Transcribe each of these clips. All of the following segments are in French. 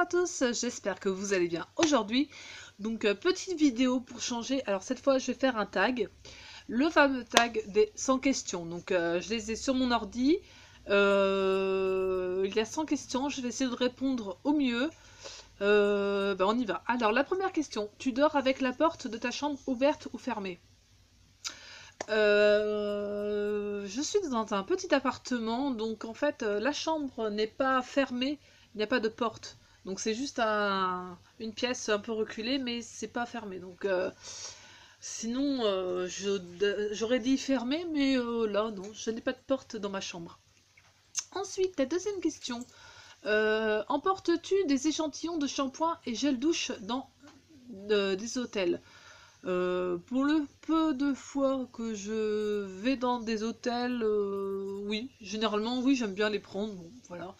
à tous, j'espère que vous allez bien aujourd'hui. Donc petite vidéo pour changer, alors cette fois je vais faire un tag, le fameux tag des 100 questions. Donc je les ai sur mon ordi, il y a 100 questions, je vais essayer de répondre au mieux. On y va. Alors la première question, tu dors avec la porte de ta chambre ouverte ou fermée? Je suis dans un petit appartement, donc en fait la chambre n'est pas fermée, il n'y a pas de porte. Donc c'est juste une pièce un peu reculée, mais c'est pas fermé. Donc sinon j'aurais dit fermé, mais là non, je n'ai pas de porte dans ma chambre. Ensuite, la deuxième question. Emportes-tu des échantillons de shampoing et gel douche dans des hôtels? Pour le peu de fois que je vais dans des hôtels, oui, généralement oui, j'aime bien les prendre, bon, voilà.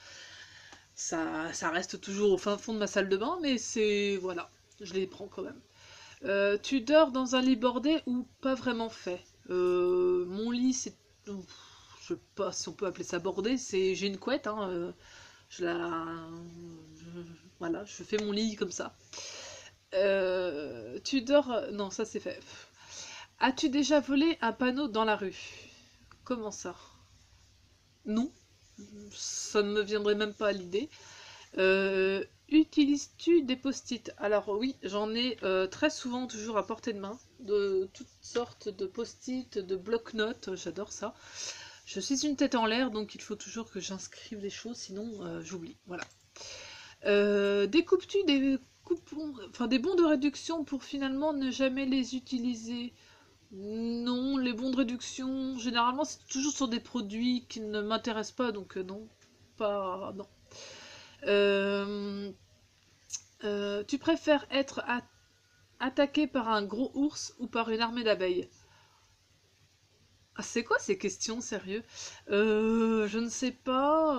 Ça reste toujours au fin fond de ma salle de bain, mais c'est, voilà, je les prends quand même. Tu dors dans un lit bordé ou pas vraiment fait? Mon lit, c'est, je sais pas si on peut appeler ça bordé, j'ai une couette, hein, je la, je- voilà, je fais mon lit comme ça. Tu dors, non, ça c'est fait. As-tu déjà volé un panneau dans la rue? Comment ça? Non, ça ne me viendrait même pas à l'idée. Utilises-tu des post-it? Alors oui, j'en ai très souvent toujours à portée de main, de toutes sortes de post-it, de bloc-notes, j'adore ça. Je suis une tête en l'air, donc il faut toujours que j'inscrive des choses, sinon j'oublie. Voilà. Découpes-tu des coupons, enfin des bons de réduction pour finalement ne jamais les utiliser? Non, les bons de réduction, généralement, c'est toujours sur des produits qui ne m'intéressent pas, donc non, pas... non. Euh, Tu préfères être attaqué par un gros ours ou par une armée d'abeilles? Ah, c'est quoi ces questions, sérieux? Je ne sais pas.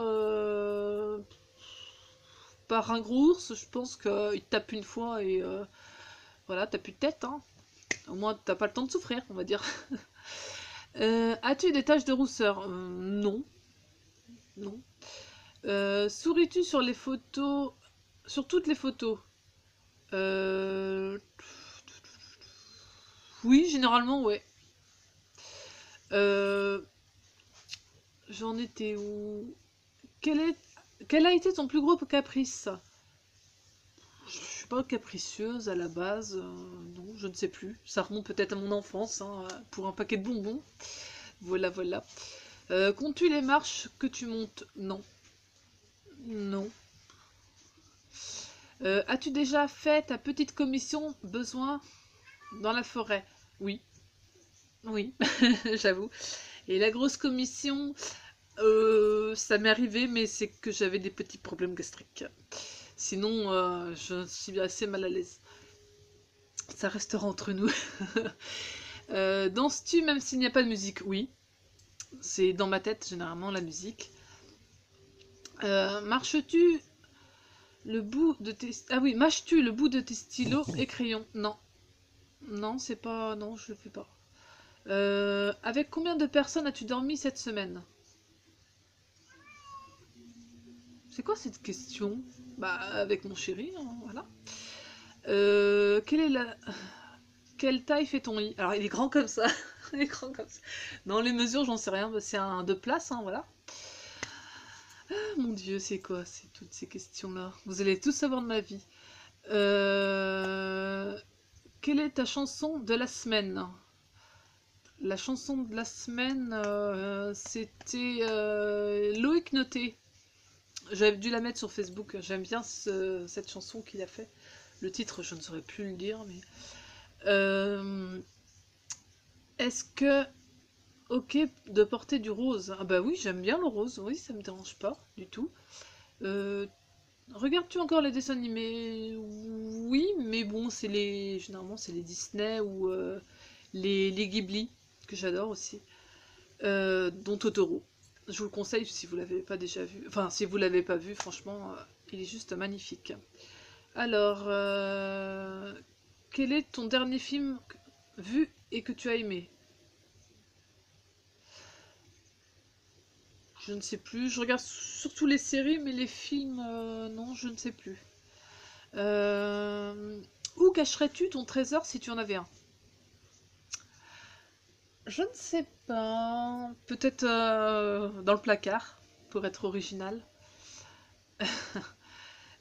Par un gros ours, je pense qu'il te tape une fois et voilà, t'as plus de tête, hein. Au moins, t'as pas le temps de souffrir, on va dire. As-tu des taches de rousseur? Non, non. Souris-tu sur les photos, sur toutes les photos? Euh, Oui, généralement, ouais. Euh, J'en étais où? Quel est, quel a été ton plus gros caprice? Je suis pas capricieuse à la base, non, je ne sais plus. Ça remonte peut-être à mon enfance, hein, pour un paquet de bonbons. Voilà, voilà. Comptes-tu les marches que tu montes? Non. Non. As-tu déjà fait ta petite commission besoin dans la forêt? Oui. Oui, j'avoue. Et la grosse commission, ça m'est arrivé, mais c'est que j'avais des petits problèmes gastriques. Sinon, je suis assez mal à l'aise. Ça restera entre nous. Danses-tu même s'il n'y a pas de musique? Oui. C'est dans ma tête, généralement, la musique. Marches-tu le bout de tes... Ah oui, mâches-tu le bout de tes stylos et crayons? Non. Non, c'est pas... Non, je le fais pas. Avec combien de personnes as-tu dormi cette semaine? C'est quoi cette question? Bah, avec mon chéri, hein, voilà. Quelle est la... Quelle taille fait ton lit? Alors, il est grand comme ça. Il est grand comme ça. Non, les mesures, j'en sais rien. C'est un 2 places, hein, voilà. Ah, mon Dieu, c'est quoi c'est toutes ces questions-là? Vous allez tout savoir de ma vie. Euh... Quelle est ta chanson de la semaine? La chanson de la semaine, c'était Loïc Noté. J'avais dû la mettre sur Facebook. J'aime bien cette chanson qu'il a fait. Le titre, je ne saurais plus le dire, mais... Euh, Est-ce que... Ok de porter du rose? Ah bah oui, j'aime bien le rose. Oui, ça me dérange pas du tout. Euh, Regardes-tu encore les dessins animés? Oui, mais bon, généralement, c'est les Disney ou les Ghibli, que j'adore aussi. Dont Totoro. Je vous le conseille si vous l'avez pas déjà vu. Enfin, si vous l'avez pas vu, franchement, il est juste magnifique. Alors, quel est ton dernier film vu et que tu as aimé? Je ne sais plus. Je regarde surtout les séries, mais les films, non, je ne sais plus. Où cacherais-tu ton trésor si tu en avais un? Je ne sais pas. Peut-être dans le placard, pour être original.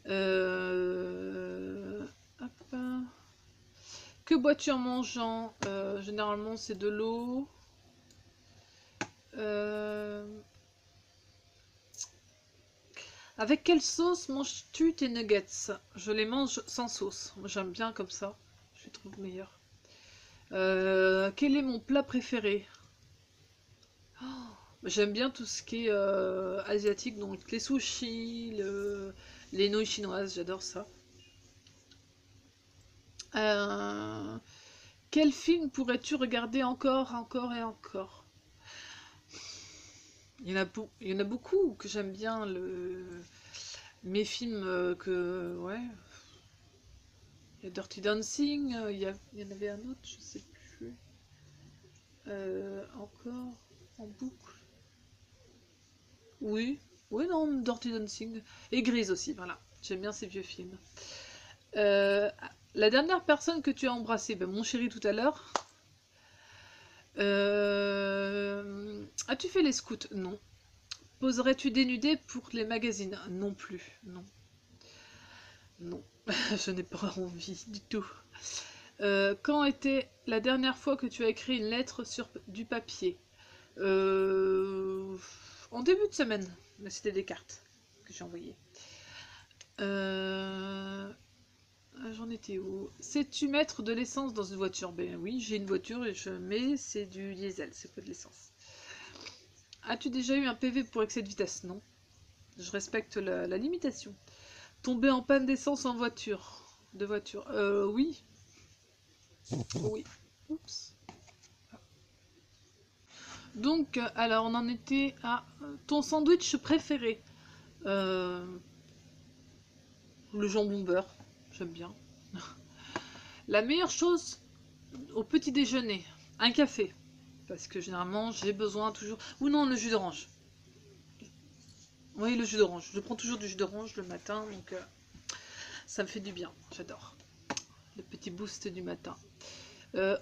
Euh, hop. Que bois-tu en mangeant? Généralement, c'est de l'eau. Euh, Avec quelle sauce manges-tu tes nuggets? Je les mange sans sauce. Moi, j'aime bien comme ça. Je les trouve meilleurs. Quel est mon plat préféré? J'aime bien tout ce qui est asiatique, donc les sushis, les nouilles chinoises, j'adore ça. Euh, Quel film pourrais-tu regarder encore, encore et encore? Il y en a beaucoup que j'aime bien. Mes films que... Ouais. Il y a Dirty Dancing, il y en avait un autre, je sais plus. Encore en boucle. Oui. Oui, non, Dirty Dancing. Et Grise aussi, voilà. J'aime bien ces vieux films. Euh, la dernière personne que tu as embrassée, ben, mon chéri tout à l'heure. As-tu fait les scouts? Non. Poserais-tu dénudé pour les magazines? Non plus. Non. Non. Je n'ai pas envie du tout. Quand était la dernière fois que tu as écrit une lettre sur du papier? Euh, En début de semaine. Mais c'était des cartes que j'ai envoyées. Euh, J'en étais où? Sais-tu mettre de l'essence dans une voiture? Ben oui, j'ai une voiture et je mets, c'est du diesel, c'est pas de l'essence. As-tu déjà eu un PV pour excès de vitesse? Non. Je respecte la limitation. Tomber en panne d'essence en voiture. De voiture. Oui. Oui. Oups. Donc, alors on en était à ton sandwich préféré. Euh, le jambon beurre. J'aime bien. La meilleure chose au petit déjeuner. Un café. Parce que généralement, j'ai besoin toujours... Ou non, le jus d'orange. Oui, le jus d'orange. Je prends toujours du jus d'orange le matin, donc ça me fait du bien. J'adore. Le petit boost du matin.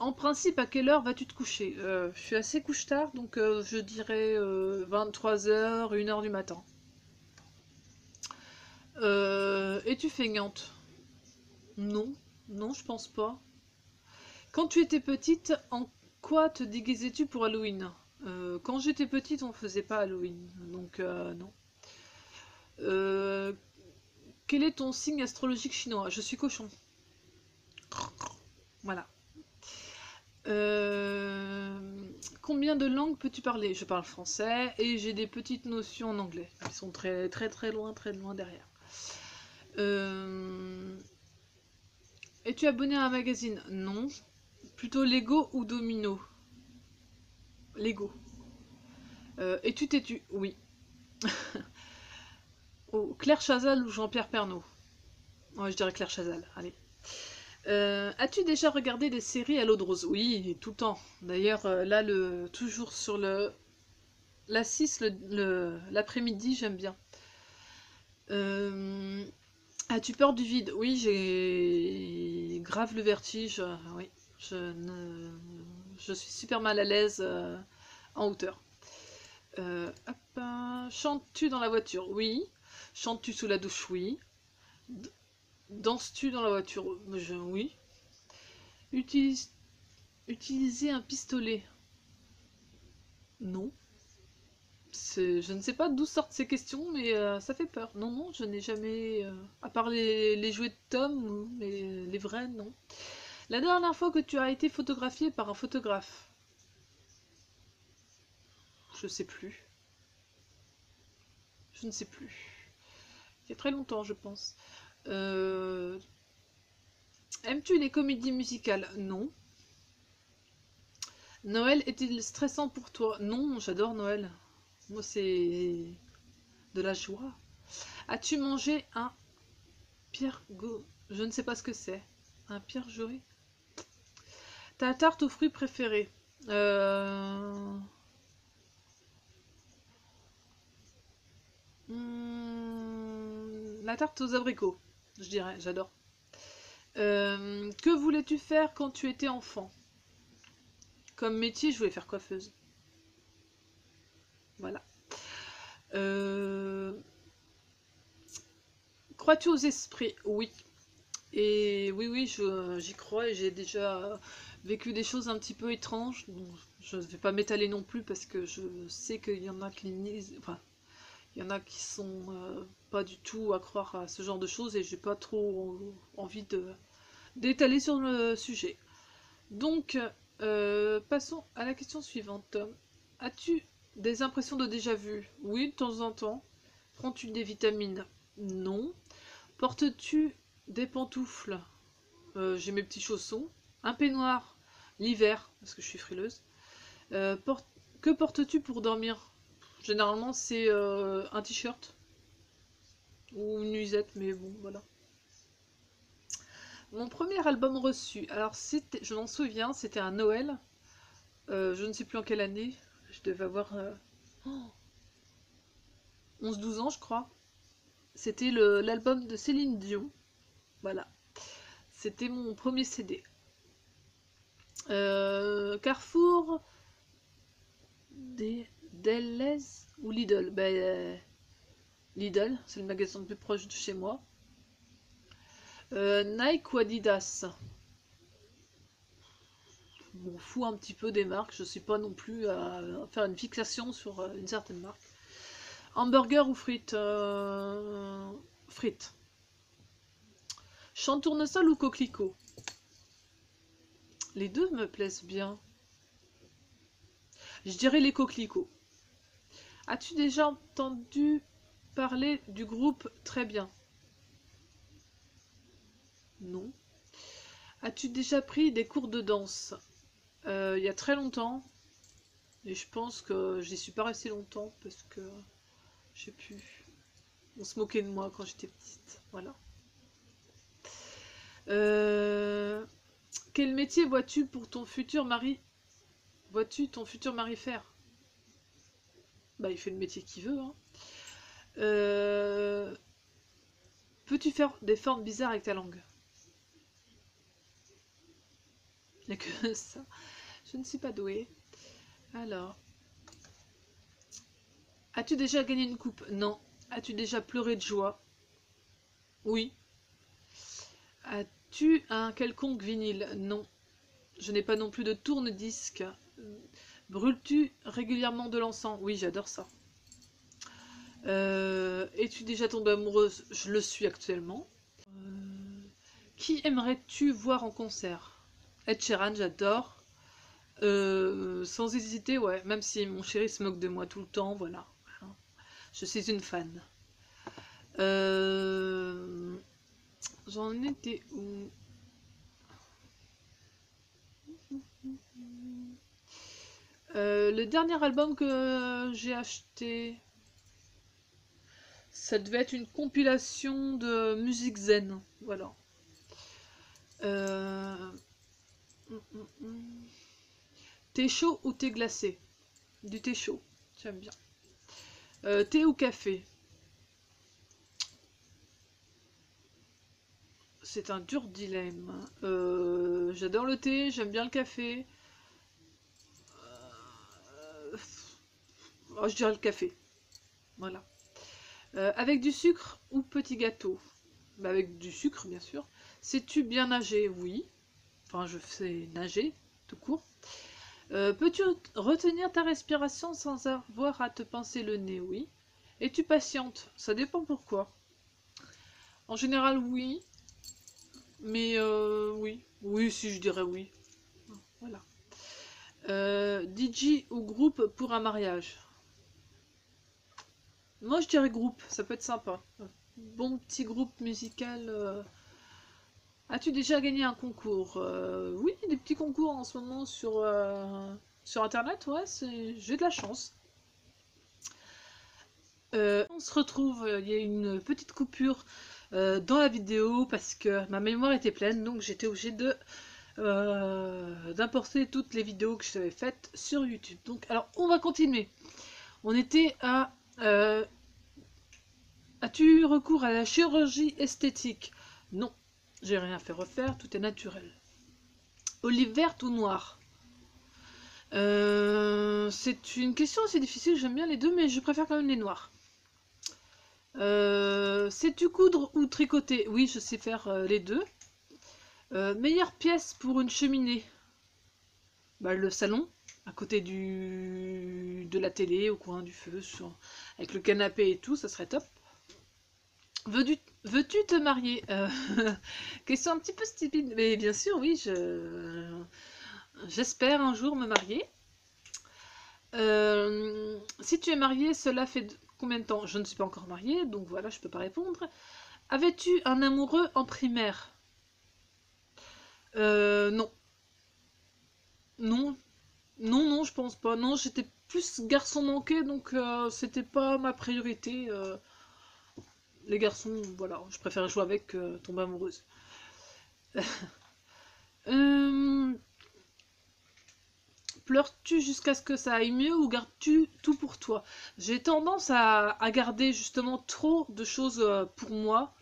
En principe, à quelle heure vas-tu te coucher? Je suis assez couche-tard, donc je dirais 23 h, 1 h du matin. Es-tu feignante? Non, non, je pense pas. Quand tu étais petite, en quoi te déguisais-tu pour Halloween? Quand j'étais petite, on faisait pas Halloween, donc non. Euh, Quel est ton signe astrologique chinois? Je suis cochon. Voilà. Euh, Combien de langues peux-tu parler? Je parle français et j'ai des petites notions en anglais. Elles sont très très très loin derrière. Euh, Es-tu abonné à un magazine? Non. Plutôt Lego ou Domino? Lego. Es-tu têtu? Oui. Oh, Claire Chazal ou Jean-Pierre Pernaut? Ouais, je dirais Claire Chazal. Allez. As-tu déjà regardé des séries à l'eau de rose? Oui, tout le temps. D'ailleurs, là, toujours sur la 6, l'après-midi, j'aime bien. Euh, As-tu peur du vide? Oui, j'ai grave le vertige. Oui, je, ne... je suis super mal à l'aise en hauteur. Chantes-tu dans la voiture? Oui. Chantes-tu sous la douche? Oui. Danses-tu dans la voiture? Oui. Utilise- Utiliser un pistolet? Non. Je ne sais pas d'où sortent ces questions, mais ça fait peur. Non, non, je n'ai jamais... à part les jouets de Tom, mais les vrais, non. La dernière fois que tu as été photographié par un photographe? Je sais plus. Je ne sais plus. Il y a très longtemps, je pense. Euh, Aimes-tu les comédies musicales? Non. Noël est-il stressant pour toi? Non, j'adore Noël. Moi, c'est de la joie. As-tu mangé un Pierre Go... Je ne sais pas ce que c'est. Un Pierre Jory? Ta tarte aux fruits préférée? Euh... La tarte aux abricots. je dirais, j'adore. Que voulais-tu faire quand tu étais enfant? Comme métier, je voulais faire coiffeuse. Voilà. Crois-tu aux esprits? Oui. Et oui, j'y crois et j'ai déjà vécu des choses un petit peu étranges. Bon, je ne vais pas m'étaler non plus parce que je sais qu'il y en a qui enfin, il y en a qui sont pas du tout à croire à ce genre de choses et j'ai pas trop envie d'étaler sur le sujet. Donc, passons à la question suivante. As-tu des impressions de déjà-vu? Oui, de temps en temps. Prends-tu des vitamines? Non. Portes-tu des pantoufles? J'ai mes petits chaussons. Un peignoir l'hiver, parce que je suis frileuse. Euh, por- Que portes-tu pour dormir? Généralement, c'est un t-shirt ou une nuisette, mais bon, voilà. Mon premier album reçu, alors je m'en souviens, c'était un Noël. Je ne sais plus en quelle année. Je devais avoir 11-12 ans, je crois. C'était l'album de Céline Dion. Voilà. C'était mon premier CD. Carrefour, Deleuze ou Lidl? Lidl, c'est le magasin le plus proche de chez moi. Nike ou Adidas? Je m'en fous un petit peu des marques, je suis pas non plus à faire une fixation sur une certaine marque. Hamburger ou frites? Frites. Champ tournesol ou coquelicot? Les deux me plaisent bien. Je dirais les coquelicots. As-tu déjà entendu parler du groupe Très Bien? Non. As-tu déjà pris des cours de danse? Il y a très longtemps. Et je pense que j'y suis pas restée longtemps parce que je sais plus. On se moquait de moi quand j'étais petite. Voilà. Euh, Quel métier vois-tu pour ton futur mari? Vois-tu ton futur mari faire? Bah, il fait le métier qu'il veut, hein. Euh, Peux-tu faire des formes bizarres avec ta langue? Il n'y a que ça. Je ne suis pas douée. Alors. As-tu déjà gagné une coupe? Non. As-tu déjà pleuré de joie? Oui. As-tu un quelconque vinyle? Non. Je n'ai pas non plus de tourne-disque. Brûles-tu régulièrement de l'encens? Oui, j'adore ça. Es-tu déjà tombée amoureuse? Je le suis actuellement. Qui aimerais-tu voir en concert? Ed Sheeran, j'adore. Sans hésiter, ouais. Même si mon chéri se moque de moi tout le temps, voilà. Je suis une fan. J'en étais où? Le dernier album que j'ai acheté, ça devait être une compilation de musique zen. Voilà. Euh... Thé chaud ou thé glacé? Du thé chaud, j'aime bien. Thé ou café? C'est un dur dilemme. J'adore le thé, j'aime bien le café. Oh, je dirais le café. Voilà. Avec du sucre ou petit gâteau? Bah, avec du sucre, bien sûr. Sais-tu bien nager? Oui. Enfin, je sais nager, tout court. Peux-tu retenir ta respiration sans avoir à te pincer le nez? Oui. Es-tu patiente? Ça dépend pourquoi. En général, oui. Mais oui. Oui, si je dirais oui. Voilà. DJ ou groupe pour un mariage? Moi, je dirais groupe. Ça peut être sympa. Bon petit groupe musical. As-tu déjà gagné un concours? Oui, des petits concours en ce moment sur Internet. Ouais, j'ai de la chance. On se retrouve, il y a une petite coupure dans la vidéo parce que ma mémoire était pleine, donc j'étais obligée d'importer toutes les vidéos que j'avais faites sur YouTube. Donc, alors, on va continuer. On était à as-tu eu recours à la chirurgie esthétique? Non, j'ai rien fait refaire, tout est naturel. Olive verte ou noire? C'est une question assez difficile, j'aime bien les deux, mais je préfère quand même les noirs. Sais-tu coudre ou tricoter? Oui, je sais faire les deux. Meilleure pièce pour une cheminée? Bah, le salon, à côté de la télé, au coin du feu, avec le canapé et tout, ça serait top. Veux-tu te marier? Question un petit peu stupide, mais bien sûr, oui, j'espère un jour me marier. Si tu es marié, cela fait combien de temps? Je ne suis pas encore mariée, donc voilà, je peux pas répondre. Avais-tu un amoureux en primaire? Non. Non. Non, non, je pense pas. Non, j'étais plus garçon manqué, donc c'était pas ma priorité. Les garçons, voilà, je préférais jouer avec que tomber amoureuse. Euh, Pleures-tu jusqu'à ce que ça aille mieux ou gardes-tu tout pour toi? J'ai tendance à garder justement trop de choses pour moi.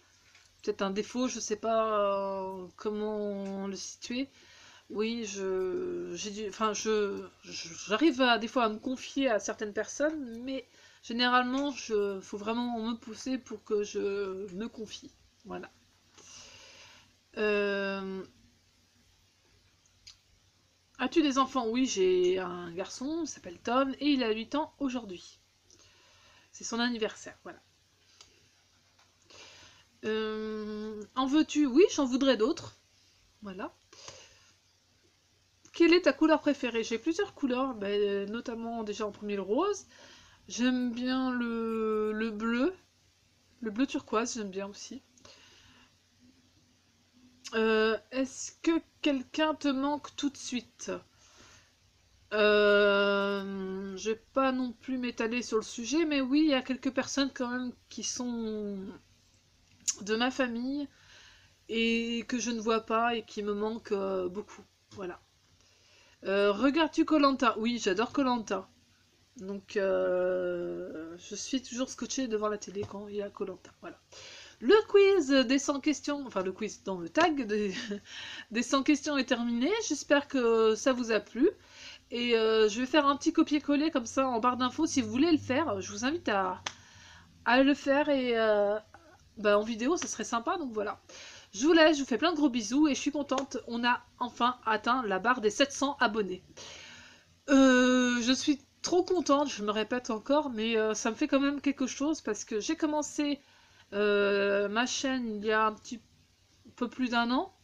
Peut-être un défaut, je sais pas comment le situer. Oui, j'arrive des fois à me confier à certaines personnes, mais généralement, faut vraiment me pousser pour que je me confie. Voilà. Euh, As-tu des enfants? Oui, j'ai un garçon, il s'appelle Tom, et il a 8 ans aujourd'hui. C'est son anniversaire, voilà. En veux-tu? Oui, j'en voudrais d'autres. Voilà. Quelle est ta couleur préférée? J'ai plusieurs couleurs, notamment déjà en premier le rose. J'aime bien le bleu. Le bleu turquoise, j'aime bien aussi. Est-ce que quelqu'un te manque tout de suite? Je vais pas non plus m'étaler sur le sujet, mais oui, il y a quelques personnes quand même qui sont de ma famille et que je ne vois pas et qui me manquent beaucoup. Voilà. Regardes-tu koh? Oui, j'adore koh. Donc, je suis toujours scotchée devant la télé quand il y a koh. Voilà. Le quiz des 100 questions, enfin le quiz dans le tag des 100 questions est terminé. J'espère que ça vous a plu. Et je vais faire un petit copier-coller comme ça en barre d'infos. Si vous voulez le faire, je vous invite à le faire et en vidéo, ça serait sympa. Donc voilà. Je vous laisse, je vous fais plein de gros bisous et je suis contente. On a enfin atteint la barre des 700 abonnés. Je suis trop contente, je me répète encore, mais ça me fait quand même quelque chose parce que j'ai commencé ma chaîne il y a un petit peu plus d'un an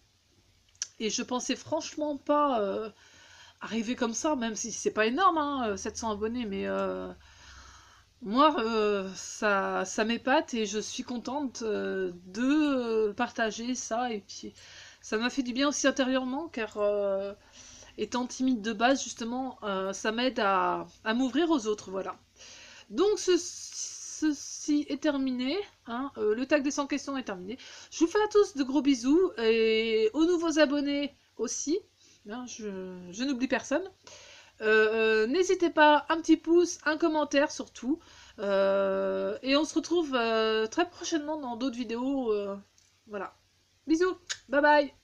et je pensais franchement pas arriver comme ça, même si c'est pas énorme, hein, 700 abonnés, mais moi ça m'épate et je suis contente de partager ça et puis ça m'a fait du bien aussi intérieurement car étant timide de base justement ça m'aide à m'ouvrir aux autres, voilà. Donc ceci est terminé, hein, le tag des 100 questions est terminé. Je vous fais à tous de gros bisous et aux nouveaux abonnés aussi, hein, je n'oublie personne. N'hésitez pas, un petit pouce, un commentaire surtout. Et on se retrouve très prochainement dans d'autres vidéos. Voilà. Bisous, bye bye.